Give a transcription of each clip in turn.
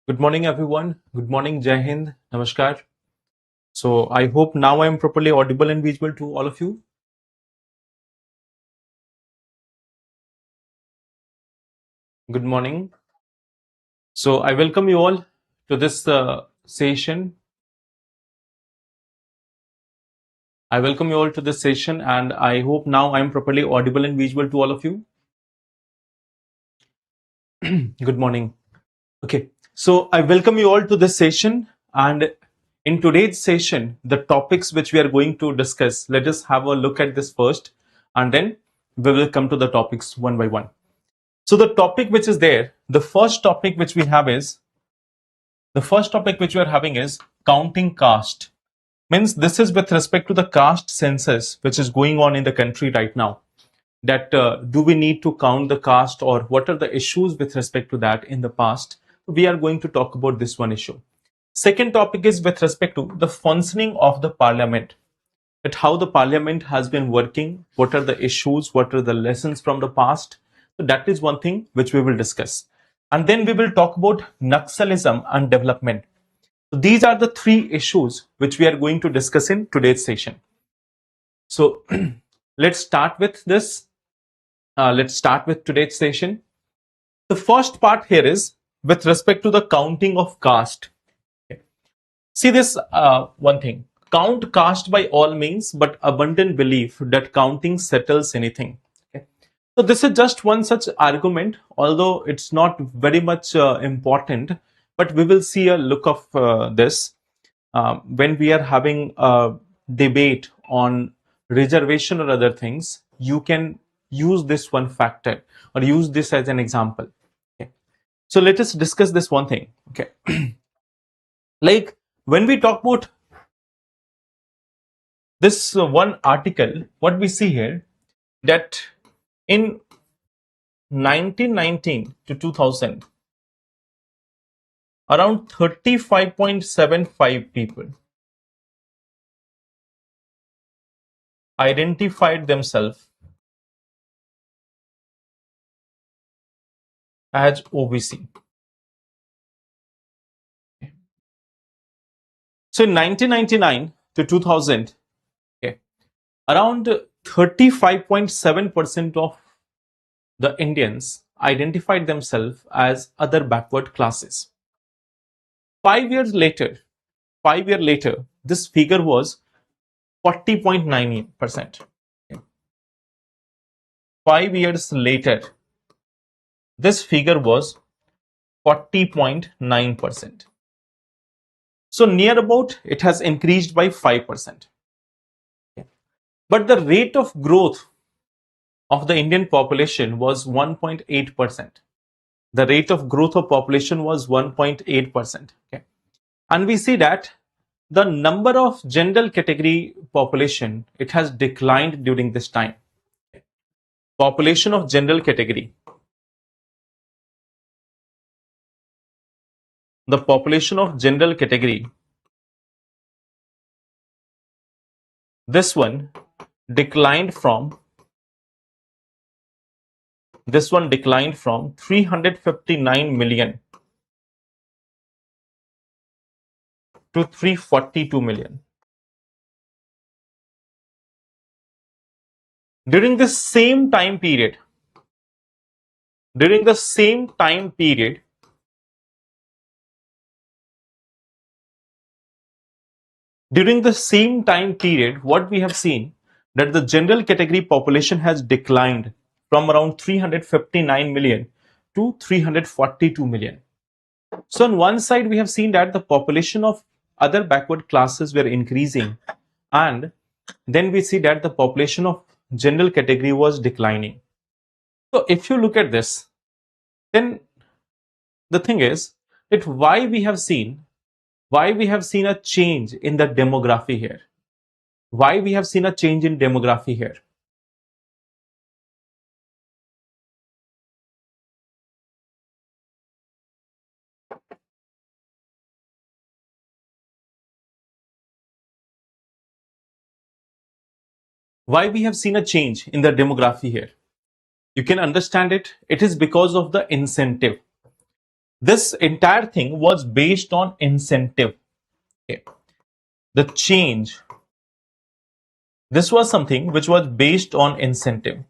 Good morning, everyone. Good morning, Jai Hind. Namaskar. So I hope now I am properly audible and visible to all of you. Good morning. So I welcome you all to this session. I welcome you all to this session, and I hope now I am properly audible and visible to all of you. Good morning. Okay. So I welcome you all to this session, and in today's session, the topics which we are going to discuss, let us have a look at this first, and then we will come to the topics one by one. So the topic which is there, the first topic which we have is, the first topic which we are having is counting caste. Means this is with respect to the caste census which is going on in the country right now. That do we need to count the caste, or what are the issues with respect to that in the past? We are going to talk about this one issue. Second topic is with respect to the functioning of the parliament. At how the parliament has been working, what are the issues, what are the lessons from the past. So that is one thing which we will discuss. And then we will talk about Naxalism and development. So these are the three issues which we are going to discuss in today's session. So let's start with this. Let's start with today's session. The first part here is with respect to the counting of caste. Okay. See this one thing. Count caste by all means, but abundant belief that counting settles anything. Okay. So this is just one such argument, although it's not very much important, but we will see a look of this when we are having a debate on reservation or other things. You can use this one factor or use this as an example. Okay. So let us discuss this one thing. Okay. Like when we talk about this one article, what we see here, that in 1919 to 2000, around 35.75 people identified themselves as OBC. So in 1999 to 2000, okay, around 35.7% of the Indians identified themselves as other backward classes. 5 years later, 5 years later, this figure was 40.9%. 5 years later, this figure was 40.9%. So near about it has increased by 5%. But the rate of growth of the Indian population was 1.8%. The rate of growth of population was 1.8%. Okay. And we see that the number of general category population, it has declined during this time. Population of general category. The population of general category, this one declined from 359 million to 342 million. During the same time period, what we have seen, that the general category population has declined from around 359 million to 342 million. So on one side, we have seen that the population of other backward classes were increasing, and then we see that the population of general category was declining. So if you look at this, then the thing is that why we have seen a change in the demography here. Why we have seen a change in demography here? Why we have seen a change in the demography here? You can understand it. It is because of the incentive. this entire thing was based on incentive. Okay. The change, this was something which was based on incentive.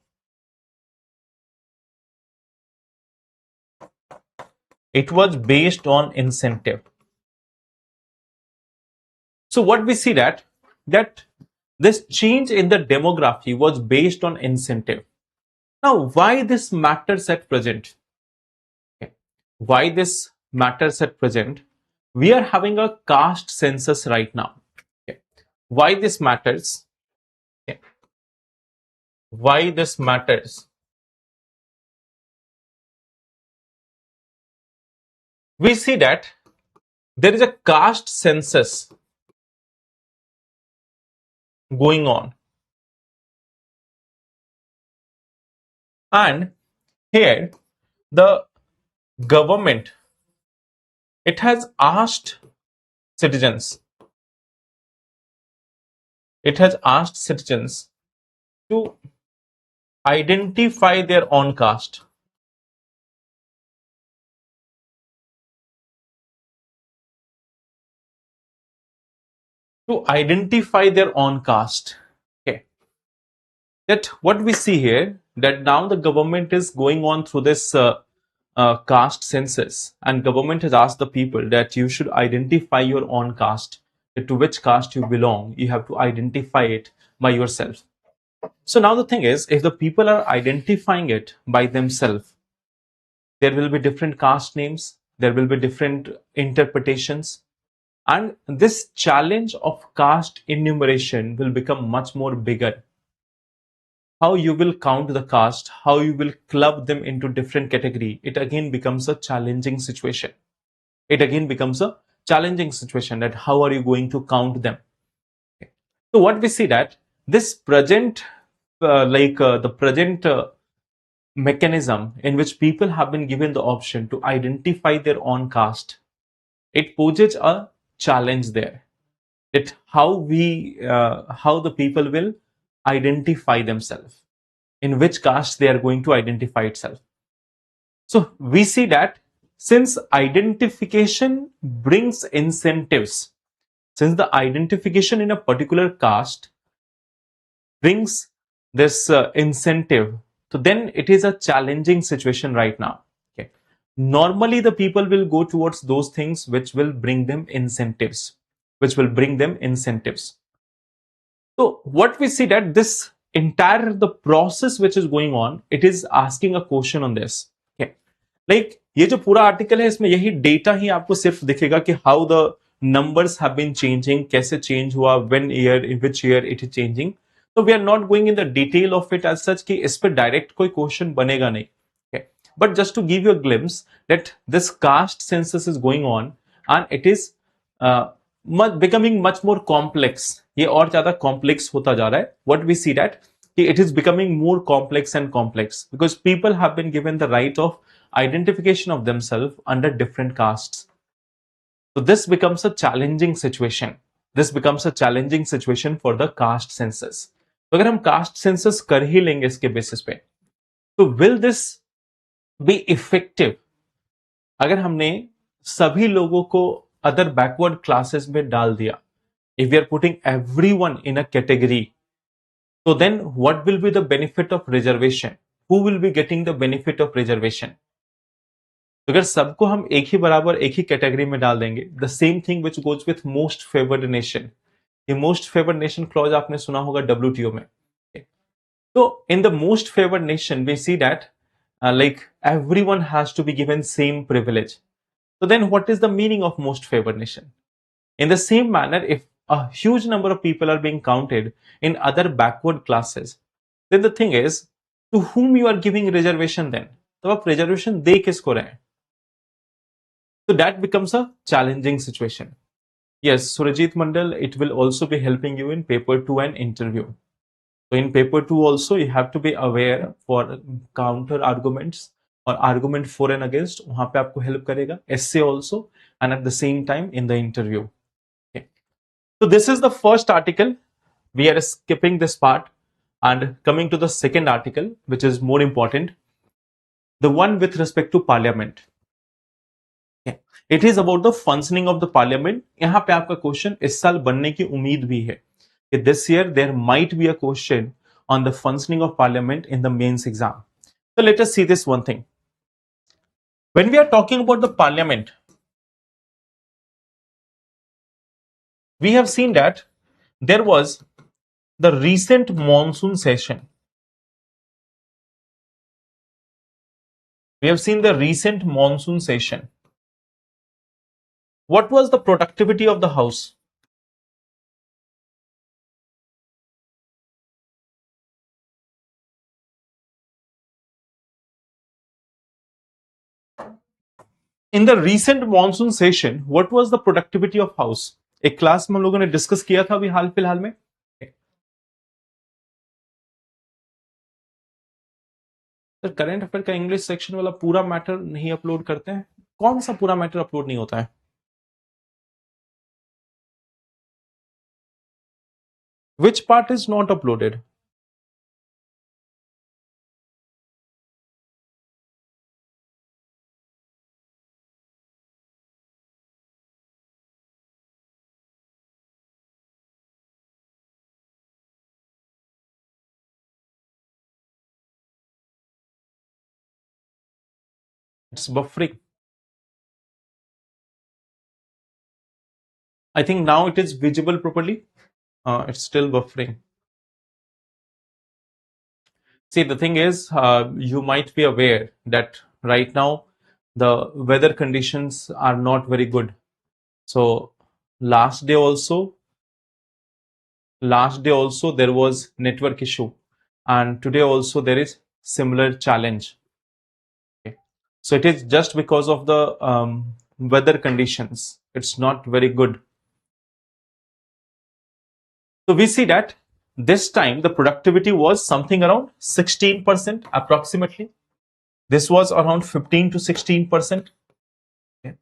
It was based on incentive. So what we see that this change in the demography was based on incentive. Now, why this matters at present? Okay. Why this matters at present? We are having a caste census right now. Okay. Why this matters? Okay. Why this matters? We see that there is a caste census going on, and here the government, it has asked citizens, to identify their own caste. To identify their own caste. Okay. That what we see here, that now the government is going on through this caste census, and government has asked the people that you should identify your own caste, that to which caste you belong. You have to identify it by yourself. So now the thing is, if the people are identifying it by themselves, there will be different caste names, there will be different interpretations, and this challenge of caste enumeration will become much more bigger. How you will count the caste, how you will club them into different category, it again becomes a challenging situation. That how are you going to count them? Okay. So what we see that this present, the present mechanism in which people have been given the option to identify their own caste, it poses a challenge there. How the people will identify themselves, in which caste they are going to identify itself. So we see that since identification brings incentives, since the identification in a particular caste brings this incentive, so then it is a challenging situation right now. Okay. Normally the people will go towards those things which will bring them incentives, So what we see that this entire the process which is going on, it is asking a question on this. Okay. Like ये जो पूरा article है, इसमें यही data ही आपको सिर्फ दिखेगा कि how the numbers have been changing, कैसे चेंज हुआ, when year, in which year it is changing. तो we are not going in the detail of it as such कि इस पर डायरेक्ट कोई क्वेश्चन बनेगा नहीं. But just to give you a glimpse that this caste census is going on and it is becoming much more complex. ये और ज्यादा complex होता जा रहा है. What we see that it is becoming more complex and complex because people have been given the right of identification of themselves under different castes. So this becomes a challenging situation. For the caste census. तो अगर हम caste census कर ही लेंगे इसके basis पे, तो will this be effective? अगर हमने सभी लोगों को अदर बैकवर्ड क्लासेस में डाल दिया, if we are putting everyone in a category, so then what will be the benefit of reservation? Who will be getting the benefit of reservation? तो अगर सबको हम एक ही बराबर एक ही कैटेगरी में डाल देंगे, the same thing which goes with most favoured nation. ये मोस्ट फेवर्ड नेशन क्लॉज आपने सुना होगा WTO में. तो in the most favoured nation we see that like everyone has to be given same privilege. So then what is the meaning of most favored nation? In the same manner, if a huge number of people are being counted in other backward classes, then the thing is, to whom you are giving reservation then? तो आप reservation दे किसको रहे हैं? So that becomes a challenging situation. Yes, Surajit Mandal, it will also be helping you in paper 2 and interview. So in paper 2 also, you have to be aware for counter arguments or argument for and against. वहां पे आपको help करेगा. Essay also, and at the same time in the interview. Okay. So this is the first article. We are skipping this part and coming to the second article, which is more important. The one with respect to parliament. It is about the functioning of the parliament. यहाँ पे आपका question इस साल बनने की उम्मीद भी है कि this year there might be a question on the functioning of parliament in the mains exam. So let us see this one thing. When we are talking about the parliament, we have seen that there was the recent monsoon session. We have seen the recent monsoon session. What was the productivity of the house? In the recent monsoon session, what was the productivity of house? एक class में हम लोगों ने discuss किया था अभी हाल फिलहाल में। सर करंट अफेयर का इंग्लिश सेक्शन वाला पूरा मैटर नहीं अपलोड करते हैं? कौन सा पूरा मैटर अपलोड नहीं होता है? Which part is not uploaded? It's buffering. I think now it is visible properly. It's still buffering. See, the thing is, you might be aware that right now the weather conditions are not very good. So last day also there was network issue, and today also there is similar challenge. Okay. So it is just because of the weather conditions. It's not very good. So we see that this time the productivity was something around 16% approximately. This was around 15 to 16%. Okay.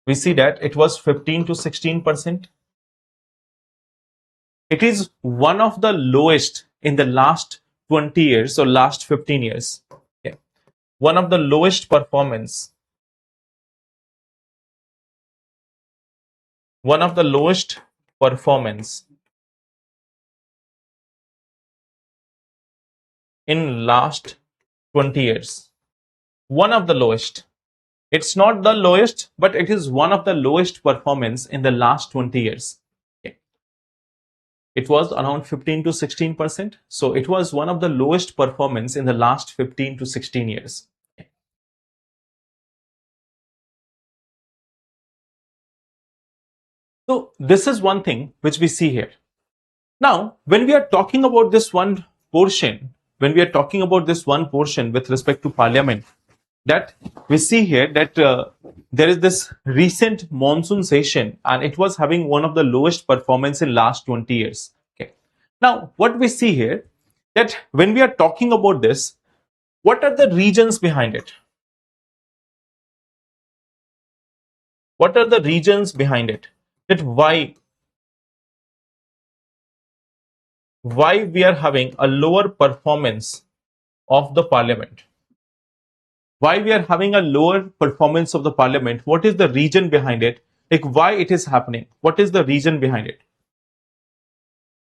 We see that it was 15 to 16%. It is one of the lowest in the last 20 years or last 15 years. Okay. One of the lowest performance. One of the lowest performance in last 20 years. One of the lowest. It's not the lowest, but it is one of the lowest performance in the last 20 years. Okay. It was around 15 to 16%. So it was one of the lowest performance in the last 15 to 16 years. Okay. So this is one thing which we see here. Now, when we are talking about this one portion, with respect to parliament, that we see here that there is this recent monsoon session and it was having one of the lowest performance in last 20 years. Okay. Now, what we see here, that when we are talking about this, what are the reasons behind it? What are the reasons behind it? That why we are having a lower performance of the parliament? Why we are having a lower performance of the parliament? What is the reason behind it? Like why it is happening? What is the reason behind it?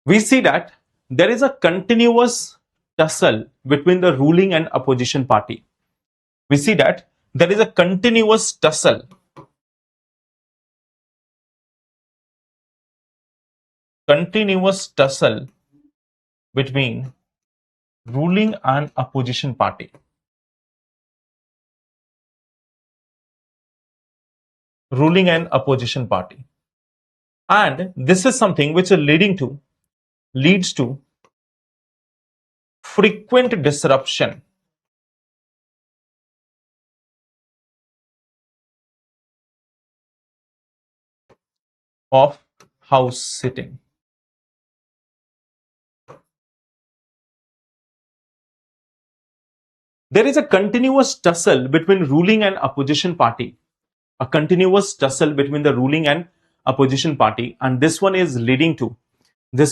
We see that there is a continuous tussle between the ruling and opposition party. We see that there is a continuous tussle between ruling and opposition party. Ruling and opposition party. And this is something which is leads to frequent disruption of house sitting. There is a continuous tussle between ruling and opposition party. A continuous tussle between the ruling and opposition party, and this one is leading to a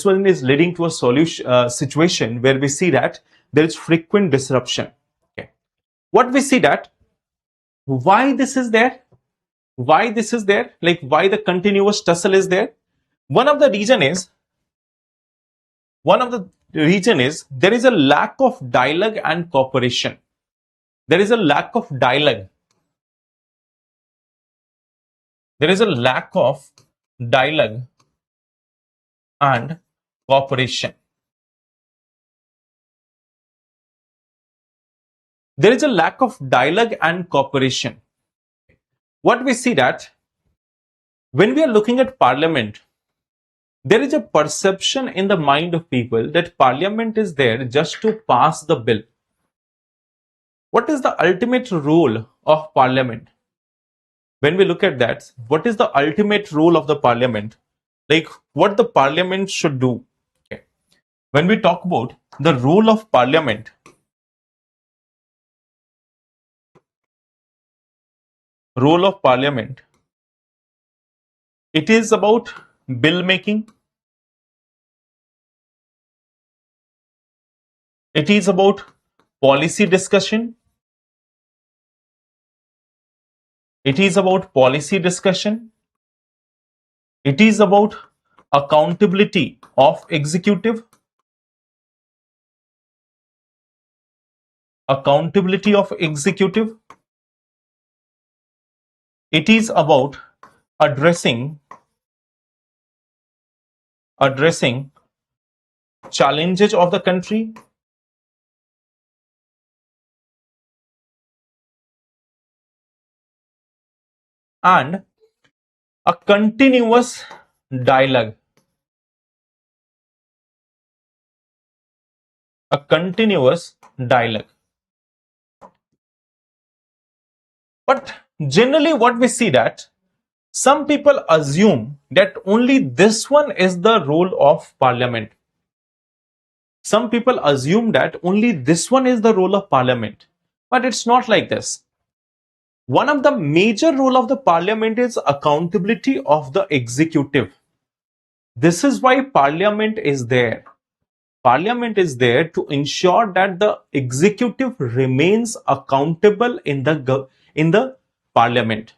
situation where we see that there is frequent disruption. Okay. What we see that why this is there? Why this is there? Like why the continuous tussle is there? One of the reason is there is a lack of dialogue and cooperation. There is a lack of dialogue. There is a lack of dialogue and cooperation. There is a lack of dialogue and cooperation. What we see that when we are looking at parliament, there is a perception in the mind of people that parliament is there just to pass the bill. What is the ultimate role of parliament? When we look at that, what is the ultimate role of the parliament? Like what the parliament should do? Okay. When we talk about the role of parliament, it is about bill making. It is about policy discussion. It is about policy discussion. It is about accountability of executive. Accountability of executive. It is about addressing challenges of the country. And a continuous dialogue. A continuous dialogue. But generally what we see that some people assume that only this one is the role of parliament. Some people assume that only this one is the role of parliament. But it's not like this. One of the major role of the parliament is accountability of the executive. This is why parliament is there. Parliament is there to ensure that the executive remains accountable in the parliament.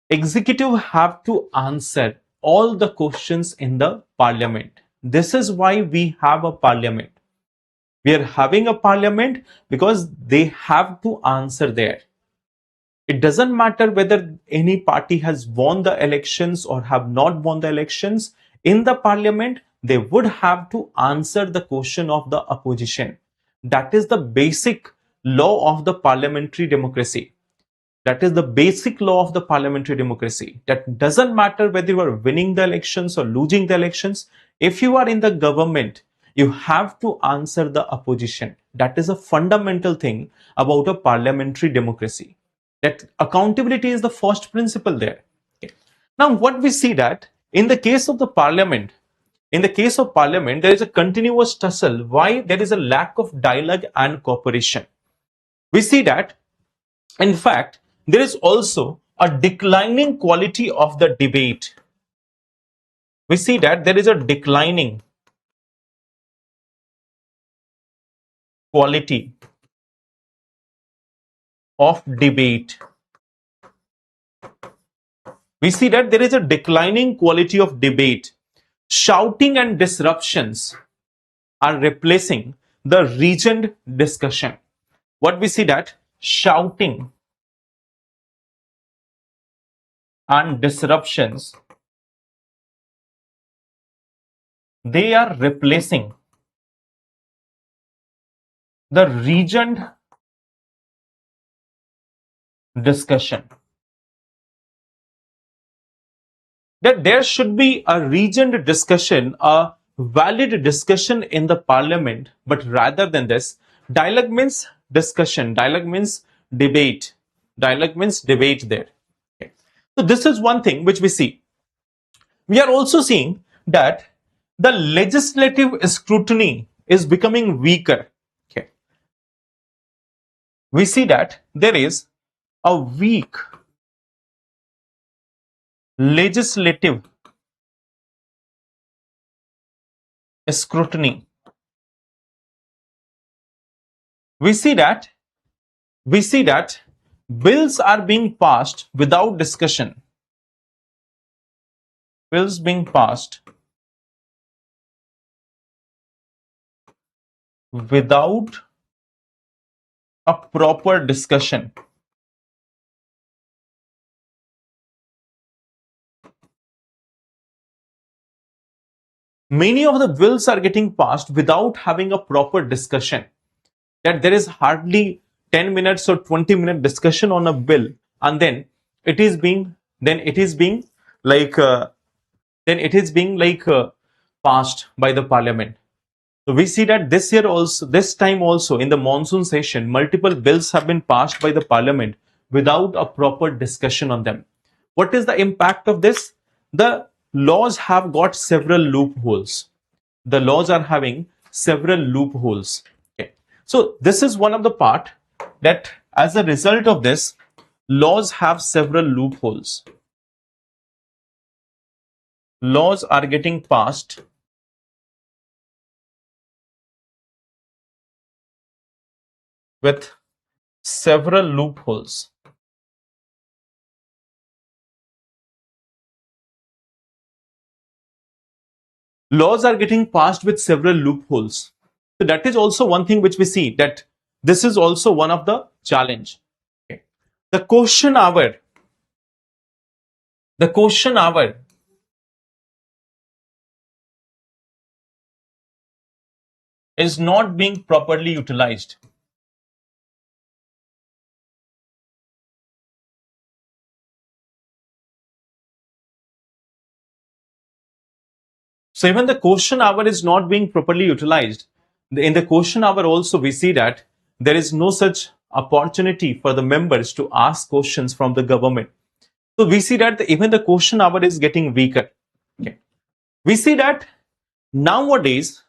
Executive have to answer all the questions in the parliament. This is why we have a parliament. We are having a parliament because they have to answer there. It doesn't matter whether any party has won the elections or have not won the elections. In the parliament, they would have to answer the question of the opposition. That is the basic law of the parliamentary democracy. That is the basic law of the parliamentary democracy. That doesn't matter whether you are winning the elections or losing the elections. If you are in the government, you have to answer the opposition. That is a fundamental thing about a parliamentary democracy. That accountability is the first principle there. Okay. Now, what we see that in the case of the parliament, there is a continuous tussle. Why? There is a lack of dialogue and cooperation. We see that, in fact, there is also a declining quality of the debate. We see that there is a declining quality of debate. We see that there is a declining quality of debate. Shouting and disruptions are replacing the reasoned discussion. What we see that shouting and disruptions, they are replacing the reasoned discussion. That there should be a reasoned discussion, a valid discussion in the parliament, but rather than this, dialogue means discussion, dialogue means debate, dialogue means debate there. Okay. So this is one thing which we see. We are also seeing that the legislative scrutiny is becoming weaker. Okay. We see that there is a weak legislative scrutiny. We see that bills are being passed without discussion. bills being passed without a proper discussion. Many of the bills are getting passed without having a proper discussion. That there is hardly 10 minutes or 20-minute discussion on a bill, and then it is being like passed by the parliament. So we see that this time also in the monsoon session, multiple bills have been passed by the parliament without a proper discussion on them. What is the impact of this? The laws have got several loopholes. The laws are having several loopholes. Okay. So this is one of the part that as a result of this, laws have several loopholes. Laws are getting passed with several loopholes. Laws are getting passed with several loopholes. So that is also one thing which we see, that this is also one of the challenge. Okay. The question hour is not being properly utilized. So even the question hour is not being properly utilized. In the question hour also we see that there is no such opportunity for the members to ask questions from the government. So we see that even the question hour is getting weaker. Okay. We see that nowadays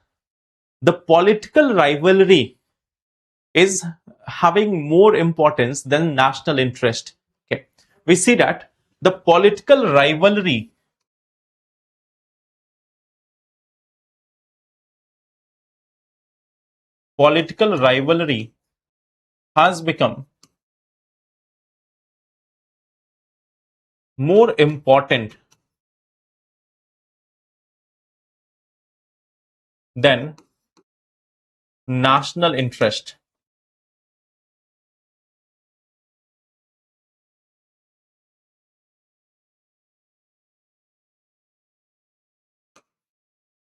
the political rivalry is having more importance than national interest. Okay. We see that the political rivalry has become more important than national interest.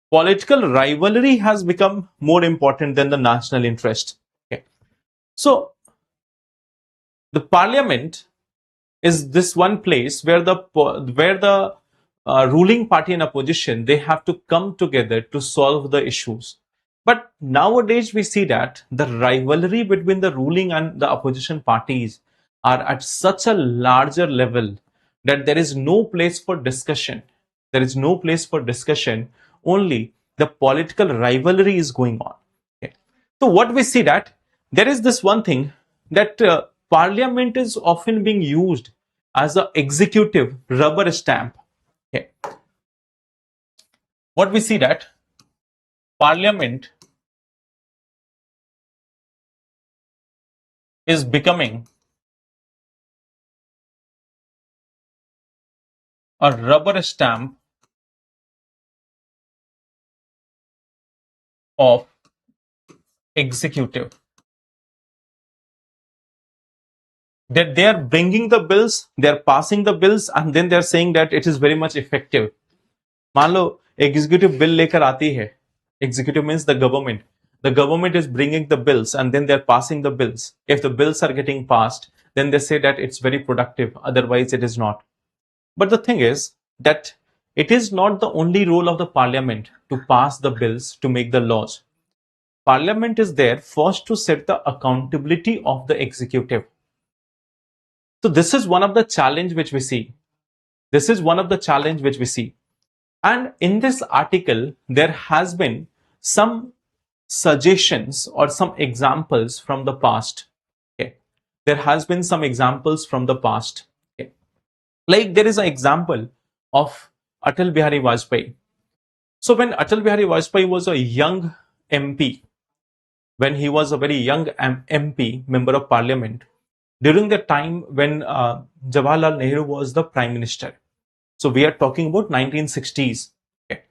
Political rivalry has become more important than the national interest. Okay. So the parliament is this one place where the ruling party and opposition, they have to come together to solve the issues. But nowadays we see that the rivalry between the ruling and the opposition parties are at such a larger level that there is no place for discussion. There is no place for discussion. Only the political rivalry is going on. Okay. So what we see that there is this one thing, that parliament is often being used as an executive rubber stamp. Okay. What we see that parliament is becoming a rubber stamp of executive. That they are bringing the bills, they are passing the bills, and then they are saying that it is very much effective. मान लो executive bill लेकर आती है. Executive means the government. The government is bringing the bills and then they're passing the bills. If the bills are getting passed, then they say that it's very productive. Otherwise, it is not. But the thing is that it is not the only role of the parliament to pass the bills, to make the laws. Parliament is there first to set the accountability of the executive. So this is one of the challenge which we see. This is one of the challenge which we see. And in this article, there has been some suggestions or some examples from the past. Okay. There has been some examples from the past. Okay. Like there is an example of Atal Bihari Vajpayee. So when Atal Bihari Vajpayee was a young MP, when he was a very young MP, member of parliament, during the time when Jawaharlal Nehru was the prime minister. So we are talking about 1960s. Okay.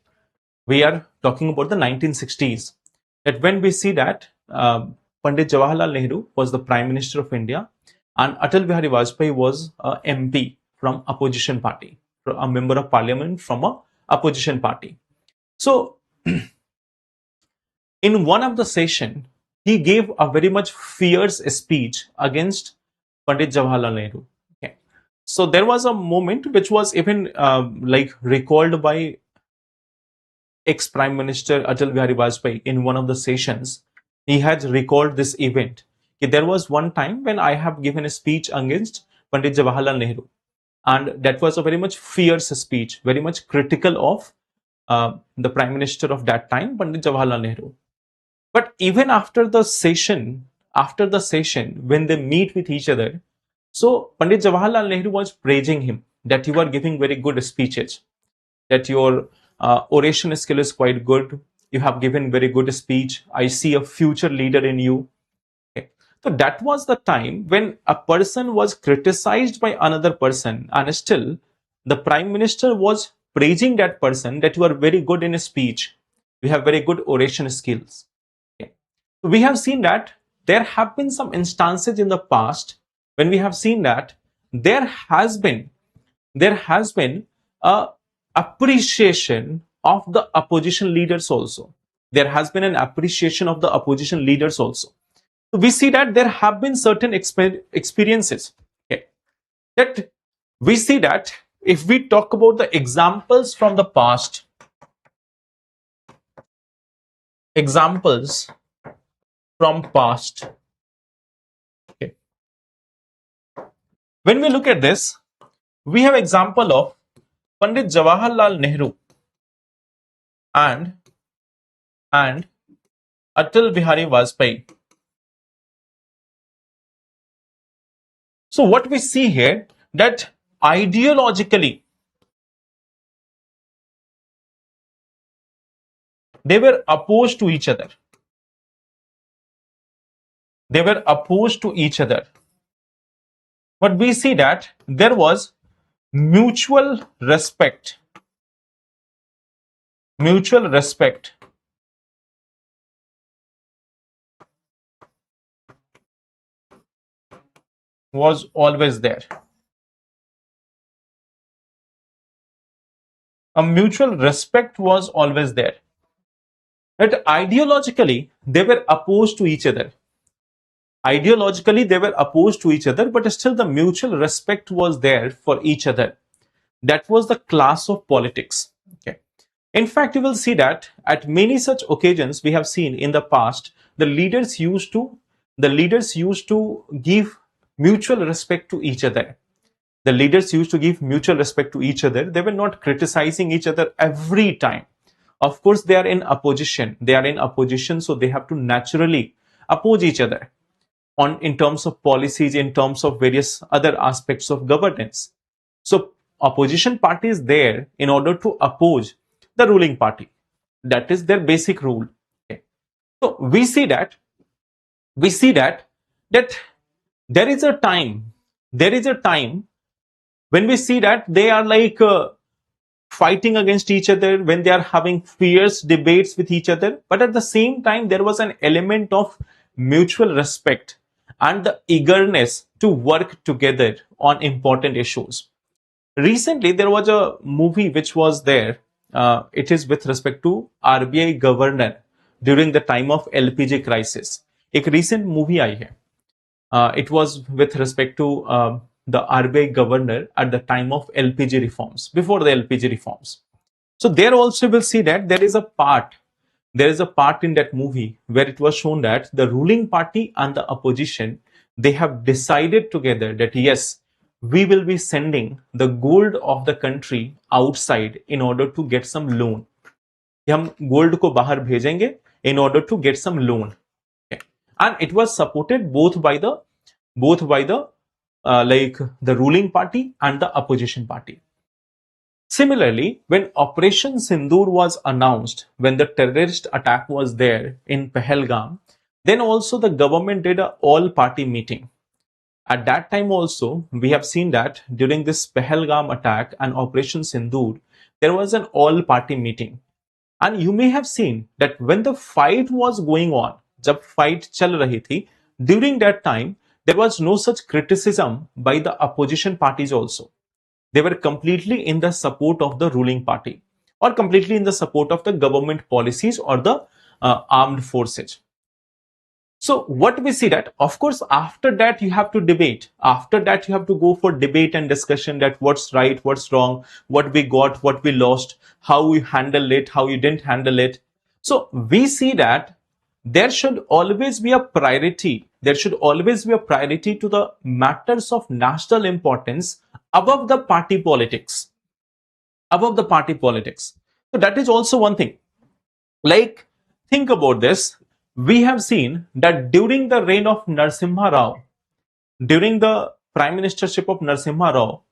We are talking about the 1960s. That when we see that Pandit Jawaharlal Nehru was the Prime Minister of India and Atal Bihari Vajpayee was a MP from opposition party, a member of parliament from a opposition party. So in one of the session, he gave a very much fierce speech against Pandit Jawaharlal Nehru. Okay. So there was a moment which was even like recalled by ex-Prime Minister Atal Bihari Vajpayee in one of the sessions. He had recalled this event. Okay, there was one time when I have given a speech against Pandit Jawaharlal Nehru, and that was a very much fierce speech, very much critical of the Prime Minister of that time, Pandit Jawaharlal Nehru. But even after the session, when they meet with each other, so Pandit Jawaharlal Nehru was praising him that you are giving very good speeches, that your oration skill is quite good. You have given very good speech. I see a future leader in you. Okay. So that was the time when a person was criticized by another person, and still the Prime Minister was praising that person that you are very good in speech. You have very good oration skills. Okay. So we have seen that there have been some instances in the past when we have seen that there has been a appreciation of the opposition leaders also. There has been an appreciation of the opposition leaders also. So we see that there have been certain experiences. Okay, that we see that if we talk about the examples from the past, examples from past. Okay. When we look at this, we have example of Pandit Jawaharlal Nehru and Atal Bihari Vajpayee. So what we see here, that ideologically they were opposed to each other. They were opposed to each other. But we see that there was mutual respect. Mutual respect was always there. A mutual respect was always there. That ideologically they were opposed to each other. Ideologically they were opposed to each other, but still the mutual respect was there for each other. That was the class of politics. Okay. In fact, you will see that at many such occasions we have seen in the past, the leaders used to give mutual respect to each other. The leaders used to give mutual respect to each other. They were not criticizing each other every time. Of course, they are in opposition. So they have to naturally oppose each other in terms of policies, in terms of various other aspects of governance. So opposition party is there in order to oppose the ruling party. That is their basic rule. Okay. So we see that there is a time when we see that they are like fighting against each other, when they are having fierce debates with each other, but at the same time there was an element of mutual respect and the eagerness to work together on important issues. Recently there was a movie which was there. It is with respect to RBI governor during the time of LPG crisis. एक recent movie आई है. It was with respect to the RBI governor at the time of LPG reforms, before the LPG reforms. So there also we'll see that there is a part in that movie where it was shown that the ruling party and the opposition, they have decided together that yes, we will be sending the gold of the country outside in order to get some loan. हम gold को बाहर भेजेंगे in order to get some loan. Okay. And it was supported both by the like the ruling party and the opposition party. Similarly, when Operation Sindoor was announced, when the terrorist attack was there in Pahalgam, then also the government did an all-party meeting. At that time also, we have seen that during this Pahalgam attack and Operation Sindoor, there was an all-party meeting. And you may have seen that when the fight was going on, जब fight चल रही थी, during that time, there was no such criticism by the opposition parties also. They were completely in the support of the ruling party or completely in the support of the government policies or the armed forces. So what we see that, of course, after that you have to debate. After that you have to go for debate and discussion that what's right, what's wrong, what we got, what we lost, how we handle it, how you didn't handle it. So we see that there should always be a priority. There should always be a priority to the matters of national importance above the party politics. Above the party politics. So that is also one thing. Like, think about this. We have seen that during the reign of Narasimha Rao, during the prime ministership of Narasimha Rao,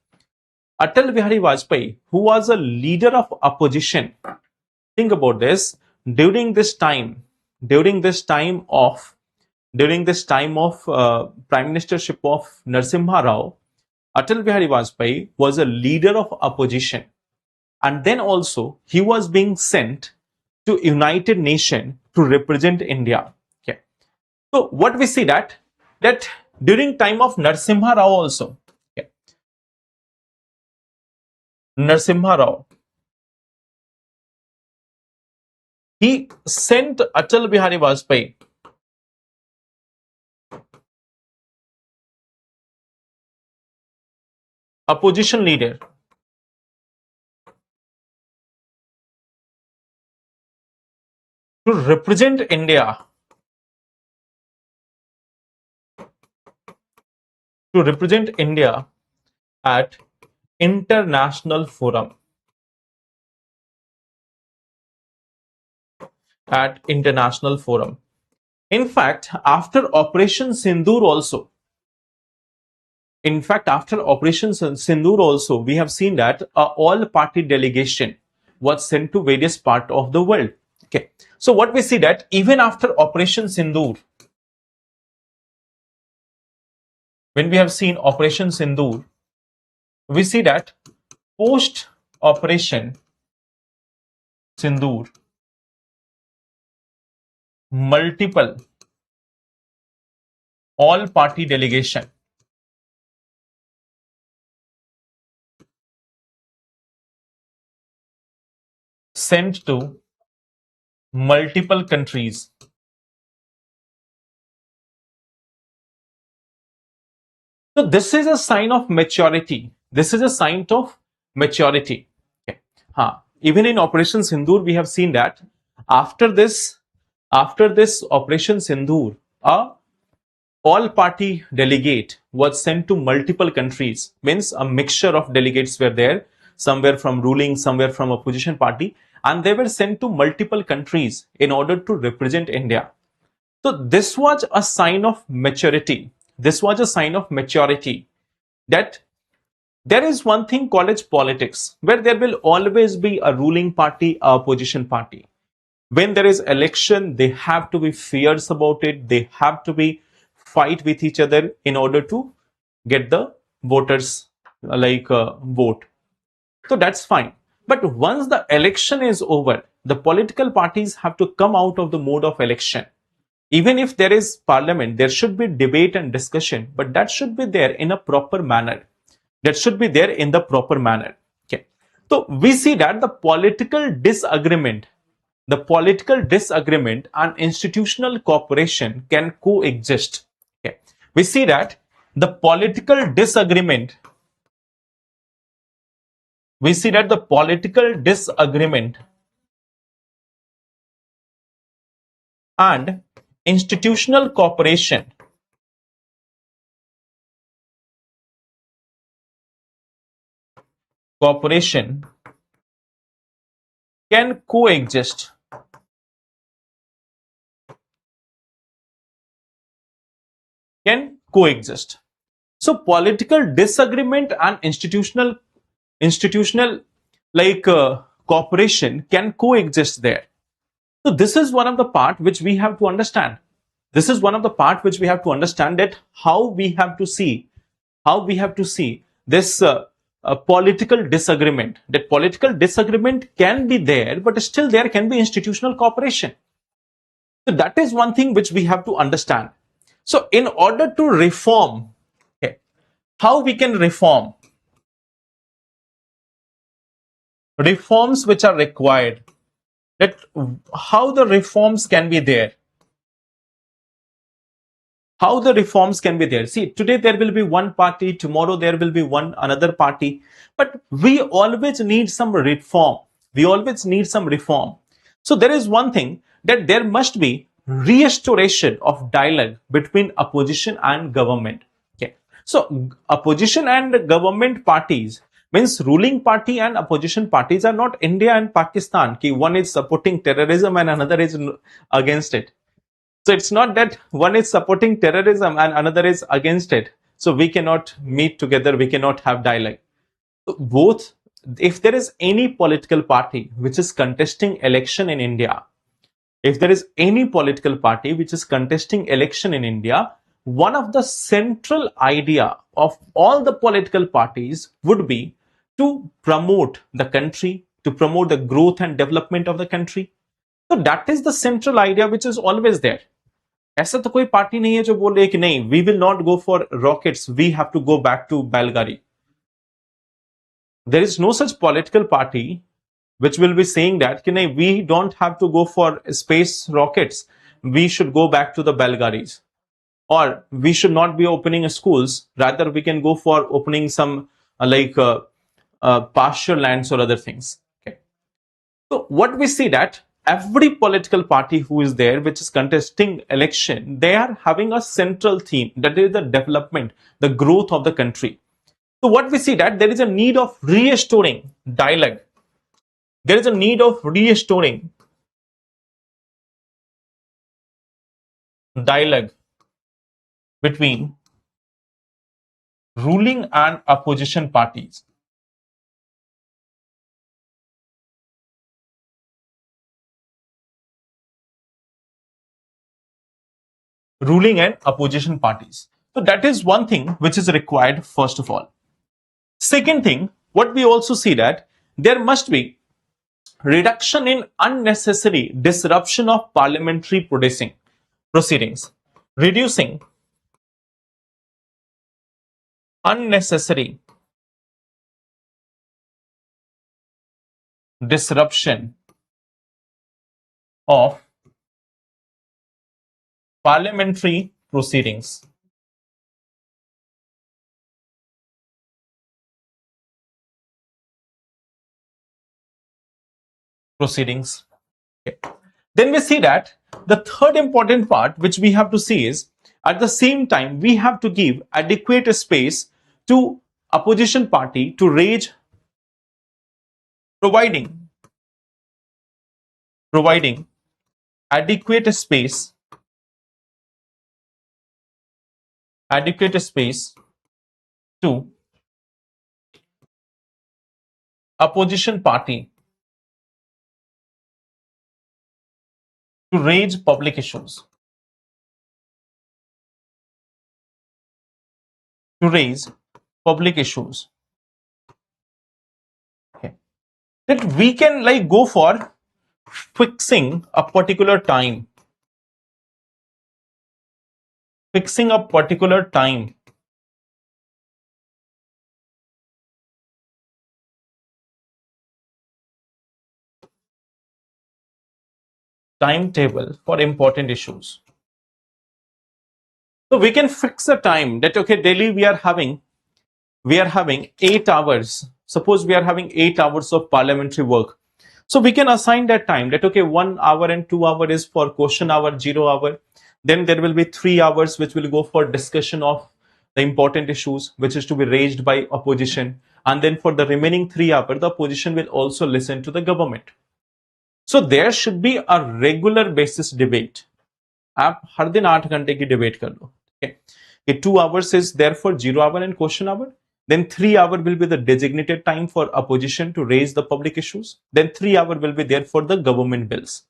Atal Bihari Vajpayee, who was a leader of opposition, think about this, during this time of prime ministership of Narasimha Rao, Atal Bihari Vajpayee was a leader of opposition, and then also he was being sent to United Nations to represent India. Okay. So what we see that during time of Narasimha Rao also, okay, Narasimha Rao, he sent Atal Bihari Vajpayee opposition leader to represent India at international forum. In fact, after Operation Sindoor also, we have seen that all-party delegation was sent to various parts of the world. Okay, so what we see that even after Operation Sindoor, when we have seen Operation Sindoor, we see that post Operation Sindoor, multiple all-party delegation sent to multiple countries. So this is a sign of maturity. Okay. Even in Operation Sindoor, we have seen that after this Operation Sindoor, a all-party delegate was sent to multiple countries. Means a mixture of delegates were there, somewhere from ruling, somewhere from opposition party, and they were sent to multiple countries in order to represent India. So this was a sign of maturity. That there is one thing called as politics, where there will always be a ruling party, a opposition party. When there is election, they have to be fierce about it. They have to be fight with each other in order to get the voters vote. So that's fine. But once the election is over, the political parties have to come out of the mode of election. Even if there is parliament, there should be debate and discussion, but that should be there in a proper manner. Okay. So we see that the political disagreement and institutional cooperation can coexist. Okay. We see that the political disagreement and institutional cooperation can coexist. So political disagreement and institutional cooperation can coexist there. So this is one of the part which we have to understand, This is one of the part which we have to understand, that how we have to see this political disagreement. That political disagreement can be there, but still there can be institutional cooperation. So that is one thing which we have to understand. So in order to reform, okay, how we can reform, reforms which are required, that how the reforms can be there. How the reforms can be there. See, today there will be one party, tomorrow there will be another party, but we always need some reform. We always need some reform. So there is one thing, that there must be restoration of dialogue between opposition and government. Okay. So opposition and government parties, means ruling party and opposition parties, are not India and Pakistan. Okay. One is supporting terrorism and another is against it. So it's not that one is supporting terrorism and another is against it. So we cannot meet together, we cannot have dialogue. So both, if there is any political party which is contesting election in India, if there is any political party which is contesting election in India, one of the central idea of all the political parties would be to promote the country, to promote the growth and development of the country. So that is the central idea which is always there. ऐसा तो कोई party नहीं है जो बोले कि नहीं, we will not go for rockets, we have to go back to बैलगाड़ी. There is no such political party which will be saying that कि नहीं, we don't have to go for space rockets, we should go back to the बैलगाड़ीs, or we should not be opening schools, rather we can go for opening some pasture lands or other things. Okay. So what we see, that every political party who is there which is contesting election, they are having a central theme, that is the development, the growth of the country. So what we see, that there is a need of restoring dialogue. There is a need of restoring dialogue between ruling and opposition parties. Ruling and opposition parties. So that is one thing which is required first of all. Second thing, what we also see, that there must be reduction in unnecessary disruption of parliamentary proceedings. Reducing unnecessary disruption of parliamentary proceedings. Okay. Then we see that the third important part which we have to see is, at the same time we have to give adequate space to opposition party to raise, providing adequate space to opposition party to raise public issues. Okay. That we can go for fixing a particular time. Timetable for important issues. So we can fix a time, that okay, daily we are having 8 hours. Suppose we are having 8 hours of parliamentary work. So we can assign that time, that okay, 1 hour and 2 hour is for question hour, 0 hour. Then there will be 3 hours which will go for discussion of the important issues which is to be raised by opposition. And then for the remaining 3 hours, the opposition will also listen to the government. So there should be a regular basis debate. आप हर दिन 8 घंटे की debate कर लो. Okay. 2 hours is there for 0 hour and question hour. Then 3 hour will be the designated time for opposition to raise the public issues. Then 3 hour will be there for the government bills.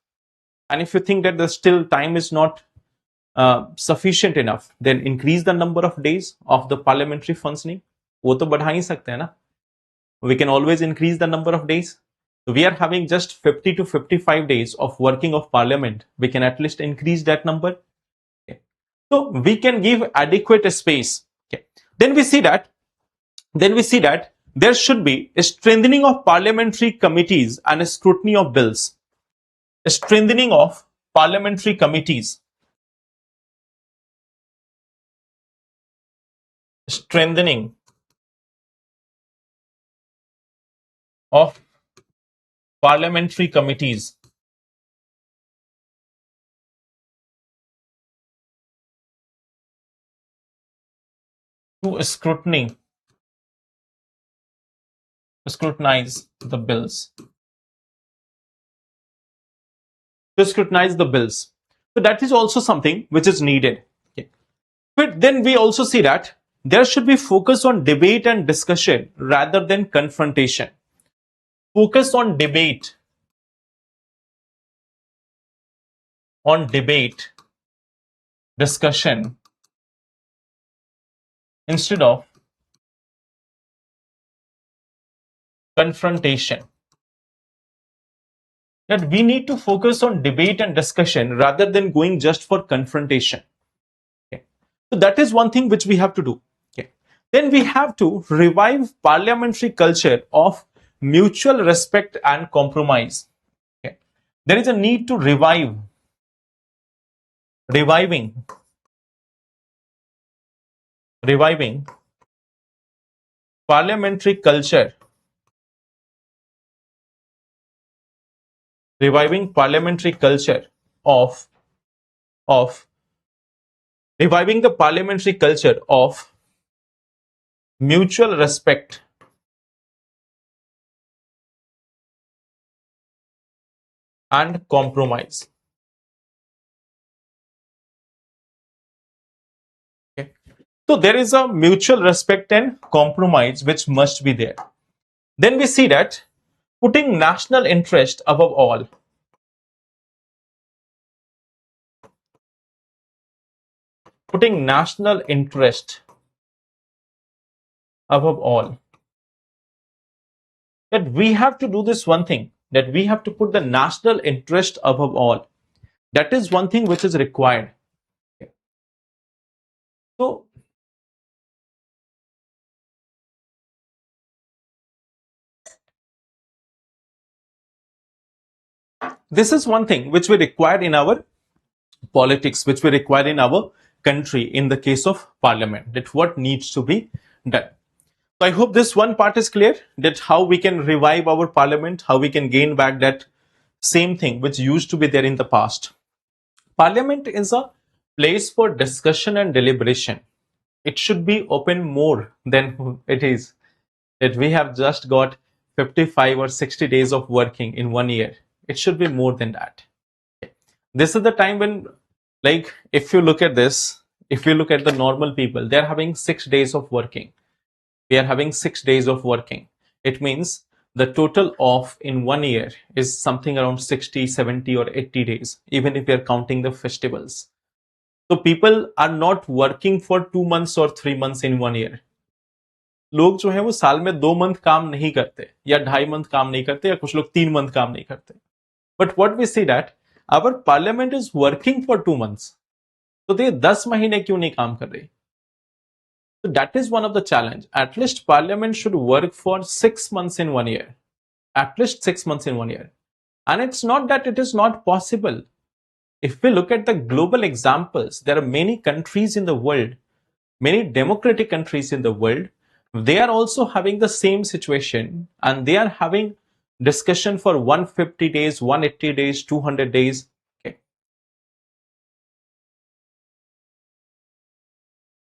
And if you think that the still time is not sufficient enough, then increase the number of days of the parliamentary functioning. वो तो बढ़ा ही सकते हैं ना. We can always increase the number of days. So we are having just 50 to 55 days of working of parliament. We can at least increase that number. Okay. So we can give adequate space. Okay. Then we see that there should be a strengthening of parliamentary committees and a scrutiny of bills. A strengthening of parliamentary committees. Strengthening of parliamentary committees. To scrutinize the bills. To scrutinize the bills. So that is also something which is needed. Okay. But then we also see that there should be focus on debate and discussion rather than confrontation. Focus on debate. On debate, discussion, instead of confrontation. That we need to focus on debate and discussion rather than going just for confrontation. Okay. So that is one thing which we have to do. Okay. Then we have to revive parliamentary culture of mutual respect and compromise. Okay. There is a need to reviving parliamentary culture. Reviving parliamentary culture of reviving the parliamentary culture of mutual respect and compromise. Okay. So there is a mutual respect and compromise which must be there. Then we see that putting national interest above all. Putting national interest above all. That we have to do this one thing, that we have to put the national interest above all. That is one thing which is required. Okay. So this is one thing which we require in our politics, which we require in our country in the case of parliament, that what needs to be done. So I hope this one part is clear, that how we can revive our parliament, how we can gain back that same thing which used to be there in the past. Parliament is a place for discussion and deliberation. It should be open more than it is. That we have just got 55 or 60 days of working in 1 year. It should be more than that. This is the time when, like, if you look at this, if you look at the normal people, they're having 6 days of working. We are having 6 days of working. It means the total off in 1 year is something around 60, 70 or 80 days, even if we are counting the festivals. So people are not working for 2 months or 3 months in 1 year. लोग जो है वो साल में 2 month काम नहीं करते, या 2.5 मंथ काम नहीं करते, या कुछ लोग 3 मंथ काम नहीं करते. But what we see that our parliament is working for 2 months. तो ये 10 महीने क्यों नहीं काम कर रही? So that is one of the challenge. At least parliament should work for 6 months in 1 year. At least 6 months in 1 year. And it's not that it is not possible. If we look at the global examples, there are many countries in the world, many democratic countries in the world, they are also having the same situation, and they are having discussion for 150 days, 180 days, 200 days. Okay.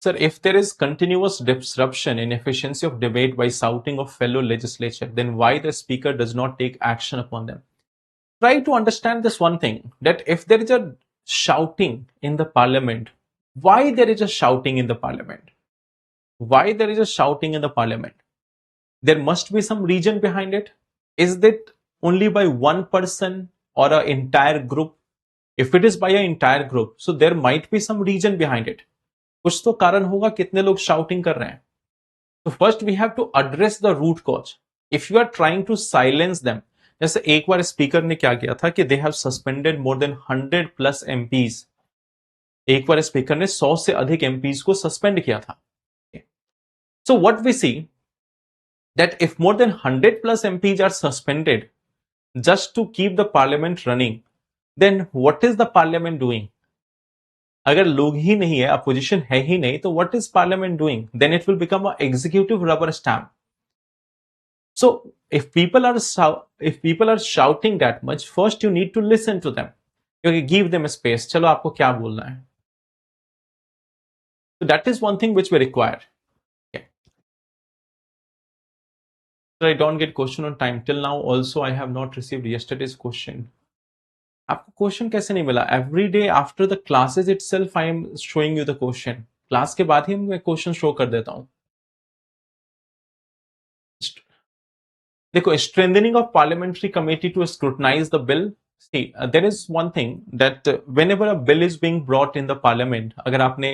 Sir, if there is continuous disruption in efficiency of debate by shouting of fellow legislature, then why the speaker does not take action upon them? Try to understand this one thing, that if there is a shouting in the parliament, why there is a shouting in the parliament? Why there is a shouting in the parliament? There must be some reason behind it. Is it only by one person or an entire group? If it is by an entire group, so there might be some reason behind it. कुछ तो कारण होगा कितने लोग shouting कर रहे हैं. So first we have to address the root cause. If you are trying to silence them, जैसे एक बार स्पीकर ने क्या किया था कि they have suspended more than 100 plus MPs. एक बार स्पीकर ने 100 से अधिक MPs को सस्पेंड किया था. So what we see that if more than 100 plus MPs are suspended just to keep the parliament running, then what is the parliament doing? अगर लोग ही नहीं है, अपोजिशन है ही नहीं, तो what is parliament doing? Then it will become an executive rubber stamp. So if people are shouting that much, first you need to listen to them. Okay, give them a space. चलो आपको क्या बोलना है? So that is one thing which we require. Okay. So I don't get question on time. Till now also I have not received yesterday's question. आपको question कैसे नहीं मिला? Every day after the classes itself I am showing you the question. Class के बाद ही मैं question show कर देता हूं. देखो, strengthening of parliamentary committee to scrutinise the bill. See, there is one thing that whenever a bill is being brought in the parliament, अगर आपने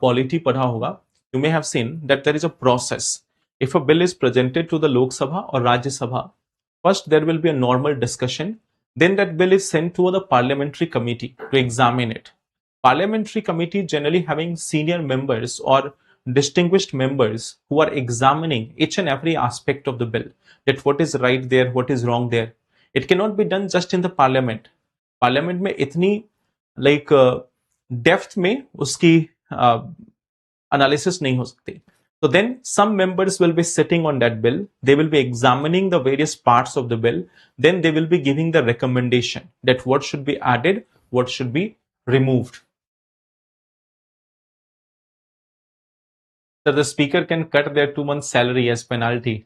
polity पढ़ा होगा, you may have seen that there is a process. If a bill is presented to the Lok Sabha or Rajya Sabha, first there will be a normal discussion. Then that bill is sent to the parliamentary committee to examine it. Parliamentary committee generally having senior members or distinguished members who are examining each and every aspect of the bill, that what is right there, what is wrong there. It cannot be done just in the parliament. Parliament में इतनी like depth में उसकी analysis नहीं हो सकती. So then some members will be sitting on that bill. They will be examining the various parts of the bill. Then they will be giving the recommendation that what should be added, what should be removed. So the speaker can cut their 2 months salary as penalty.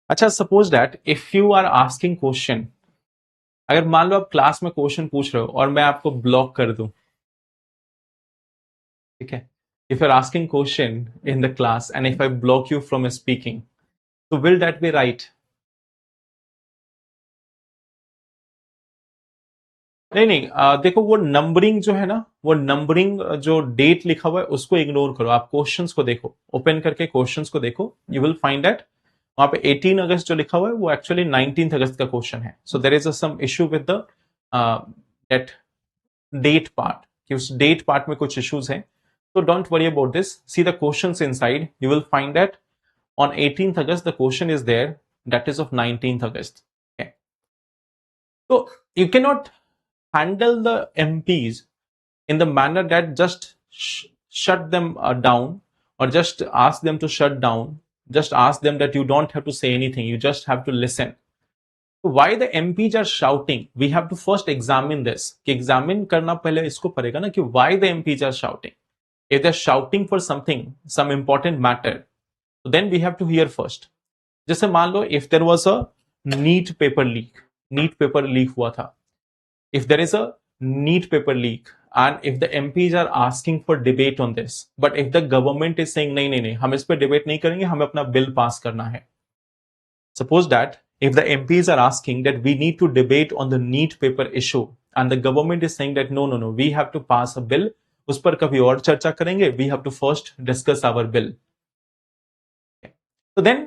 अच्छा, suppose that if you are asking question, अगर मान लो आप class में question पूछ रहे हो और मैं आपको ब्लॉक कर दूं, ठीक है? If you're asking question in the class and if I block you from speaking, so will that be right? नहीं, देखो वो नंबरिंग जो है ना, वो नंबरिंग जो डेट लिखा हुआ है उसको इग्नोर करो. आप क्वेश्चंस को देखो, ओपन करके क्वेश्चंस को देखो. यू विल फाइंड दैट वहां पे 18 अगस्त जो लिखा हुआ है वो एक्चुअली 19 अगस्त का क्वेश्चन है. So there is some issue with the that date part, कि उस डेट पार्ट में कुछ इश्यूज हैं. So don't worry about this. See the questions inside. You will find that on 18th August the question is there, that is of 19th August. Okay. So you cannot handle the MPs in the manner that just shut them down or just ask them to shut down. Just ask them that you don't have to say anything. You just have to listen. Why the MPs are shouting? We have to first examine this. कि examine करना पहले इसको पड़ेगा ना कि why the MPs are shouting. If they're shouting for something, some important matter, so then we have to hear first. जैसे मान लो if there was a NEET paper leak हुआ था. If there is a NEET paper leak and if the MPs are asking for debate on this, but if the government is saying नहीं नहीं नहीं हम इस पे debate नहीं करेंगे, हमें अपना bill pass करना है. Suppose that if the MPs are asking that we need to debate on the NEET paper issue and the government is saying that no no no we have to pass a bill, उस पर कभी और चर्चा करेंगे. We have to first discuss our bill. तो then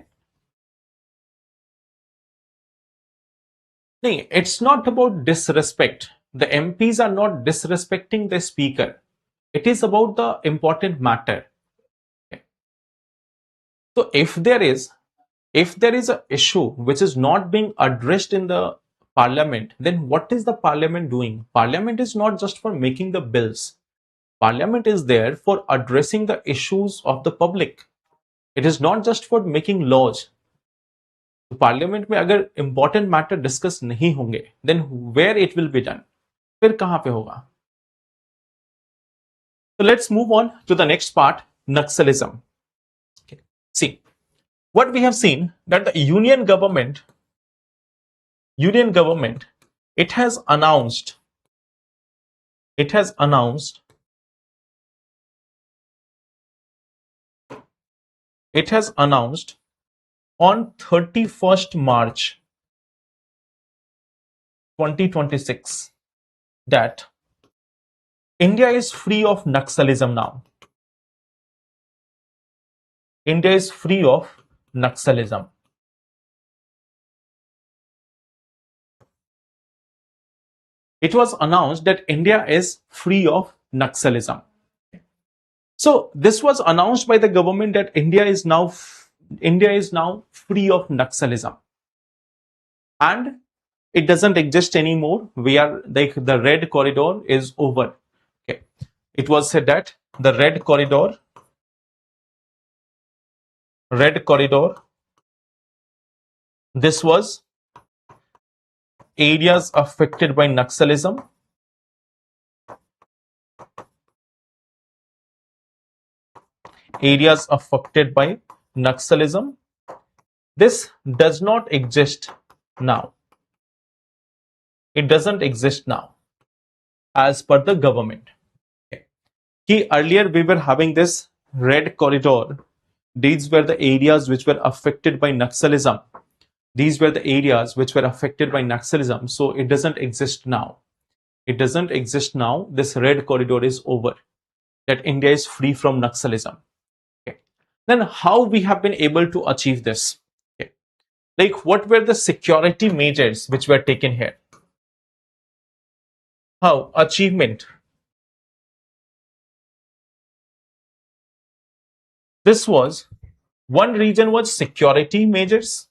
नहीं, it's not about disrespect. The MPs are not disrespecting the speaker. It is about the important matter. तो if there is a issue which is not being addressed in the parliament, then what is the parliament doing? Parliament is not just for making the bills. Parliament is there for addressing the issues of the public. It is not just for making laws. तो Parliament में अगर important matter discuss नहीं होंगे, then where it will be done? फिर कहां पे होगा? So let's move on to the next part, Naxalism. Okay. See, what we have seen that the union government, it has announced on 31st March 2026 that India is free of Naxalism now. India is free of Naxalism. It was announced that India is free of Naxalism. So this was announced by the government that India is now free of Naxalism, and it doesn't exist anymore. We are like the red corridor is over. Okay, it was said that the red corridor, this was areas affected by Naxalism. Areas affected by Naxalism. This does not exist now. It doesn't exist now as per the government. Okay. Earlier we were having this red corridor. These were the areas which were affected by Naxalism. These were the areas which were affected by Naxalism. So it doesn't exist now. It doesn't exist now. This red corridor is over. That India is free from Naxalism. Okay. Then how we have been able to achieve this? Okay. Like what were the security measures which were taken here? How? Achievement. This was, one region was security measures.